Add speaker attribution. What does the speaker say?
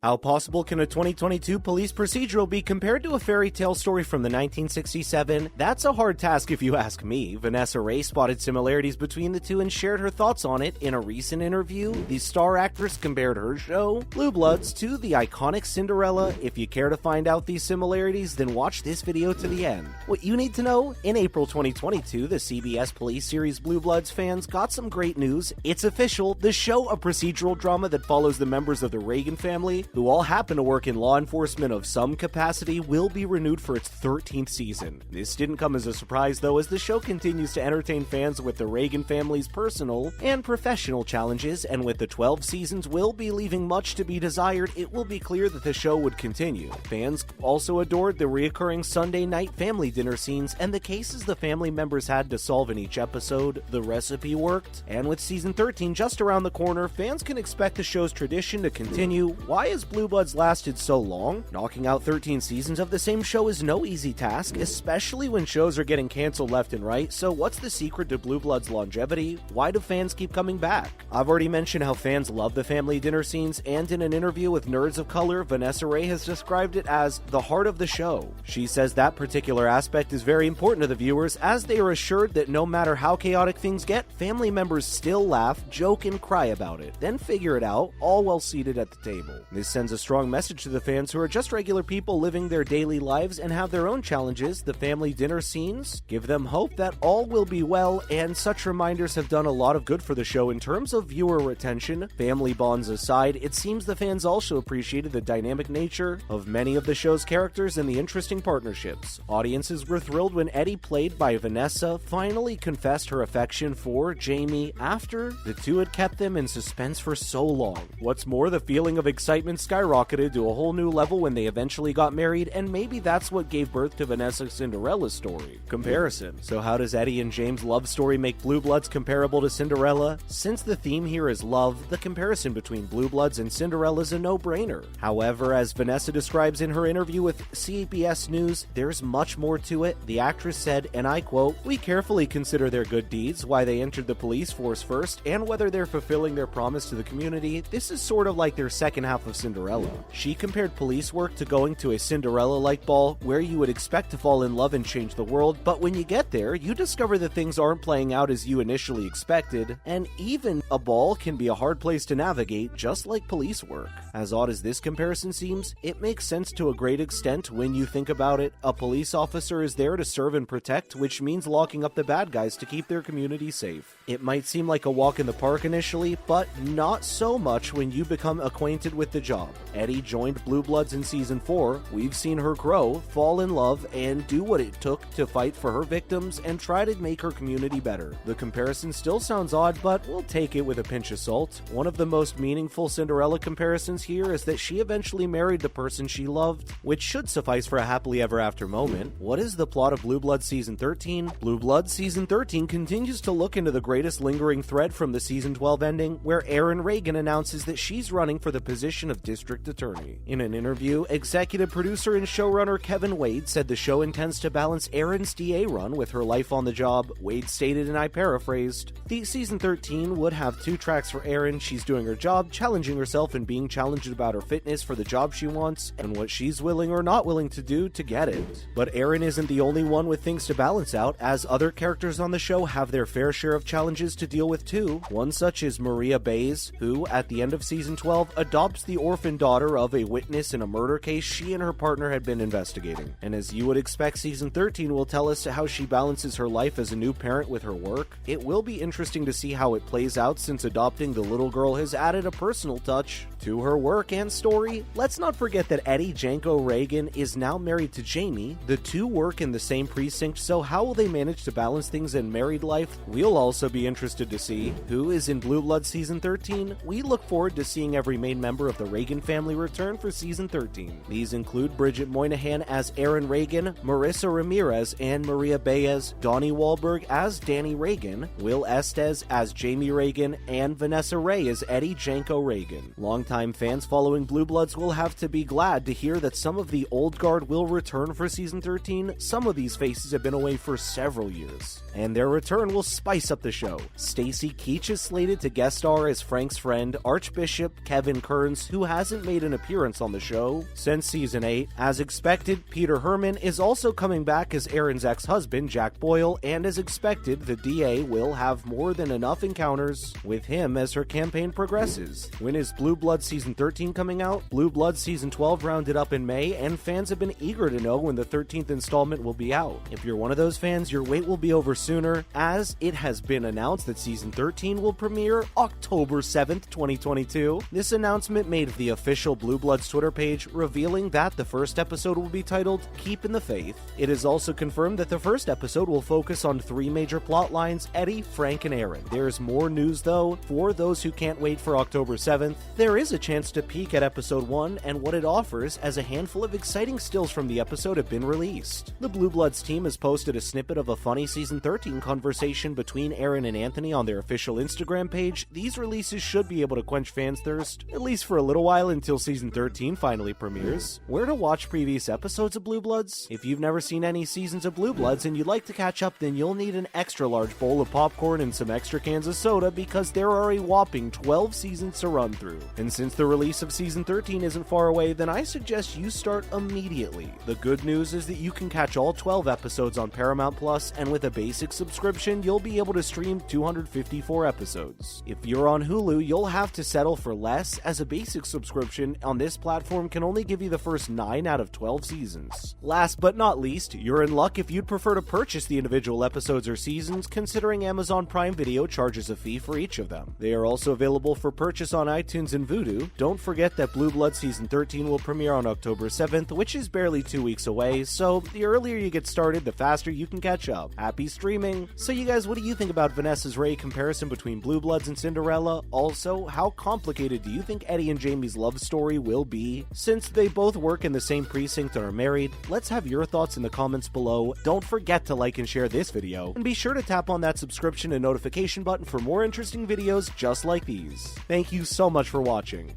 Speaker 1: How possible can a 2022 police procedural be compared to a fairy tale story from the 1967? That's a hard task if you ask me. Vanessa Ray spotted similarities between the two and shared her thoughts on it in a recent interview. The star actress compared her show, Blue Bloods, to the iconic Cinderella. If you care to find out these similarities, then watch this video to the end. What you need to know: in April 2022, the CBS police series Blue Bloods fans got some great news. It's official. The show, a procedural drama that follows the members of the Reagan family, who all happen to work in law enforcement of some capacity, will be renewed for its 13th season. This didn't come as a surprise, though, as the show continues to entertain fans with the Reagan family's personal and professional challenges, and with the 12 seasons will be leaving much to be desired, it will be clear that the show would continue. Fans also adored the reoccurring Sunday night family dinner scenes and the cases the family members had to solve in each episode. The recipe worked, and with season 13 just around the corner, fans can expect the show's tradition to continue. Why has Blue Bloods lasted so long? Knocking out 13 seasons of the same show is no easy task, especially when shows are getting canceled left and right. So what's the secret to Blue Bloods' longevity? Why do fans keep coming back? I've already mentioned how fans love the family dinner scenes, and in an interview with Nerds of Color, Vanessa Ray has described it as the heart of the show. She says that particular aspect is very important to the viewers, as they are assured that no matter how chaotic things get, family members still laugh, joke, and cry about it, then figure it out, all while seated at the table. This sends a strong message to the fans who are just regular people living their daily lives and have their own challenges. The family dinner scenes give them hope that all will be well, and such reminders have done a lot of good for the show in terms of viewer retention. Family bonds aside, it seems the fans also appreciated the dynamic nature of many of the show's characters and the interesting partnerships. Audiences were thrilled when Eddie, played by Vanessa, finally confessed her affection for Jamie after the two had kept them in suspense for so long. What's more, the feeling of excitement skyrocketed to a whole new level when they eventually got married, and maybe that's what gave birth to Vanessa's Cinderella story. Comparison. So how does Eddie and James' love story make Blue Bloods comparable to Cinderella? Since the theme here is love, the comparison between Blue Bloods and Cinderella is a no-brainer. However, as Vanessa describes in her interview with CBS News, there's much more to it. The actress said, and I quote, "We carefully consider their good deeds, why they entered the police force first, and whether they're fulfilling their promise to the community. This is sort of like their second half of Cinderella." She compared police work to going to a Cinderella-like ball where you would expect to fall in love and change the world, but when you get there, you discover that things aren't playing out as you initially expected, and even a ball can be a hard place to navigate, just like police work. As odd as this comparison seems, it makes sense to a great extent when you think about it. A police officer is there to serve and protect, which means locking up the bad guys to keep their community safe. It might seem like a walk in the park initially, but not so much when you become acquainted with the job. Eddie joined Blue Bloods in season 4. We've seen her grow, fall in love, and do what it took to fight for her victims and try to make her community better. The comparison still sounds odd, but we'll take it with a pinch of salt. One of the most meaningful Cinderella comparisons here is that she eventually married the person she loved, which should suffice for a happily ever after moment. What is the plot of Blue Bloods season 13? Blue Bloods season 13 continues to look into the greatest lingering thread from the season 12 ending, where Erin Reagan announces that she's running for the position of district attorney. In an interview, executive producer and showrunner Kevin Wade said the show intends to balance Erin's DA run with her life on the job. Wade stated, and I paraphrased, "The season 13 would have 2 tracks for Erin. She's doing her job, challenging herself and being challenged about her fitness for the job she wants, and what she's willing or not willing to do to get it." But Erin isn't the only one with things to balance out, as other characters on the show have their fair share of challenges to deal with too. One such is Maria Bays, who, at the end of season 12, adopts the orphan daughter of a witness in a murder case she and her partner had been investigating. And as you would expect, season 13 will tell us how she balances her life as a new parent with her work. It will be interesting to see how it plays out, since adopting the little girl has added a personal touch to her work and story. Let's not forget that Eddie Janko Reagan is now married to Jamie. The two work in the same precinct, so how will they manage to balance things in married life? We'll also be interested to see who is in Blue Bloods season 13. We look forward to seeing every main member of the Reagan family return for season 13. These include Bridget Moynihan as Erin Reagan, Marissa Ramirez and Maria Baez, Donnie Wahlberg as Danny Reagan, Will Estes as Jamie Reagan, and Vanessa Ray as Eddie Janko Reagan. Longtime fans following Blue Bloods will have to be glad to hear that some of the old guard will return for season 13. Some of these faces have been away for several years, and their return will spice up the show. Stacy Keach is slated to guest star as Frank's friend, Archbishop Kevin Kearns, who hasn't made an appearance on the show since season 8. As expected, Peter Herman is also coming back as Erin's ex-husband, Jack Boyle, and as expected, the DA will have more than enough encounters with him as her campaign progresses. When is Blue Bloods Season 13 coming out? Blue Bloods Season 12 rounded up in May, and fans have been eager to know when the 13th installment will be out. If you're one of those fans, your wait will be over sooner, as it has been announced that Season 13 will premiere October 7th, 2022. This announcement made the official Blue Bloods Twitter page, revealing that the first episode will be titled Keepin' the Faith. It is also confirmed that the first episode will focus on 3 major plot lines: Eddie, Frank, and Erin. There's more news though. For those who can't wait for October 7th, there is a chance to peek at episode 1 and what it offers, as a handful of exciting stills from the episode have been released. The Blue Bloods team has posted a snippet of a funny Season 13 conversation between Erin and Anthony on their official Instagram page. These releases should be able to quench fans' thirst, at least for a little while until Season 13 finally premieres. Where to watch previous episodes of Blue Bloods? If you've never seen any seasons of Blue Bloods and you'd like to catch up, then you'll need an extra large bowl of popcorn and some extra cans of soda, because there are a whopping 12 seasons to run through. And since the release of Season 13 isn't far away, then I suggest you start immediately. The good news is that you can catch all 12 episodes on Paramount Plus, and with a basic subscription, you'll be able to stream 254 episodes. If you're on Hulu, you'll have to settle for less, as a basic subscription on this platform can only give you the first 9 out of 12 seasons. Last but not least, you're in luck if you'd prefer to purchase the individual episodes or seasons, considering Amazon Prime Video charges a fee for each of them. They are also available for purchase on iTunes and Vudu. Don't forget that Blue Blood Season 13 will premiere on October 7th, which is barely 2 weeks away, so the earlier you get started, the faster you can catch up. Happy streaming! So you guys, what do you think about Vanessa Ray comparison between Blue Bloods and Cinderella? Also, how complicated do you think Eddie and Jamie's love story will be? Since they both work in the same precinct and are married, let's have your thoughts in the comments below. Don't forget to like and share this video, and be sure to tap on that subscription and notification button for more interesting videos just like these. Thank you so much for watching.